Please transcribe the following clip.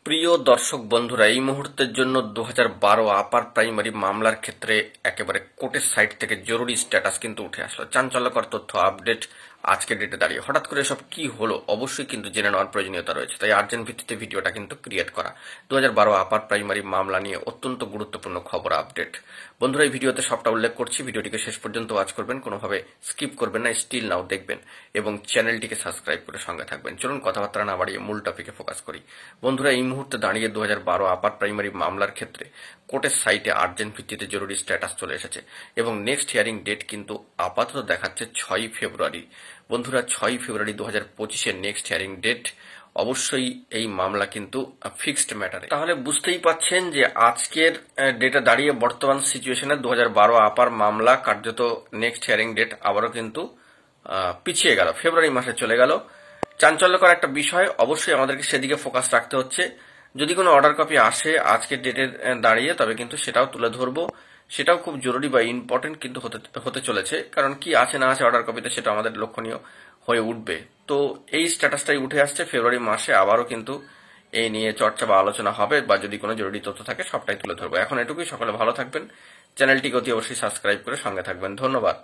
প্রিয় দর্শক বন্ধুরা, এই মুহূর্তের জন্য 2012 আপার প্রাইমারি মামলার ক্ষেত্রে একেবারে কোর্টের সাইড থেকে জরুরি স্ট্যাটাস কিন্তু উঠে আসলো। চাঞ্চল্যকর তথ্য আপডেট আজকের ডেটে দাঁড়িয়ে। হঠাৎ করে এসব কি হলো অবশ্যই কিন্তু জেনে নেওয়ার প্রয়োজনীয়তা রয়েছে, তাই আর্জেন্ট ভিত্তিতে ভিডিওটা কিন্তু ক্রিয়েট করা। 2012 আপার প্রাইমারি মামলা নিয়ে অত্যন্ত গুরুত্বপূর্ণ খবর আপডেট। বন্ধুরা, এই ভিডিওতে সবটা উল্লেখ করছি, ভিডিওটিকে শেষ পর্যন্ত ওয়াচ করবেন, কোনোভাবে স্কিপ করবেন না, স্টিল নাও দেখবেন এবং চ্যানেলটিকে সাবস্ক্রাইব করে সঙ্গে থাকবেন। চলুন কথাবার্তা না বাড়িয়ে মূল টপিকে ফোকাস করি। বন্ধুরা, এই মুহূর্তে দাঁড়িয়ে 2012 আপার প্রাইমারি মামলার ক্ষেত্রে কোর্টের সাইটে আর্জেন্ট ভিত্তিতে জরুরি স্ট্যাটাস চলে এসেছে এবং নেক্সট হিয়ারিং ডেট কিন্তু আপাতত দেখাচ্ছে 6 ফেব্রুয়ারি। বন্ধুরা, 6 ফেব্রুয়ারি 2025-এর নেক্সট হিয়ারিং ডেট। অবশ্যই এই মামলা কিন্তু ফিক্সড ম্যাটারে। তাহলে বুঝতেই পাচ্ছেন যে আজকের ডেটে দাঁড়িয়ে বর্তমান সিচুয়েশনে 2012 আপার মামলা কার্যত নেক্সট হিয়ারিং ডেট আবারও কিন্তু পিছিয়ে গেল, ফেব্রুয়ারি মাসে চলে গেল। চাঞ্চল্যকর একটা বিষয়, অবশ্যই আমাদেরকে সেদিকে ফোকাস রাখতে হচ্ছে। যদি কোনো অর্ডার কপি আসে আজকের ডেটে দাঁড়িয়ে, তবে কিন্তু সেটাও তুলে ধরবো। সেটাও খুব জরুরি বা ইম্পর্টেন্ট কিন্তু হতে চলেছে, কারণ কি আছে না আছে অর্ডার কপিতে সেটা আমাদের লক্ষণীয় হয়ে উঠবে। তো এই স্ট্যাটাসটাই উঠে আসছে, ফেব্রুয়ারি মাসে আবারও কিন্তু এই নিয়ে চর্চা বা আলোচনা হবে, বা যদি কোনো জরুরি তথ্য থাকে সবটাই তুলে ধরবো। এখন এটুকুই, সকলে ভালো থাকবেন, চ্যানেলটিকে অতি অবশ্যই সাবস্ক্রাইব করে সঙ্গে থাকবেন। ধন্যবাদ।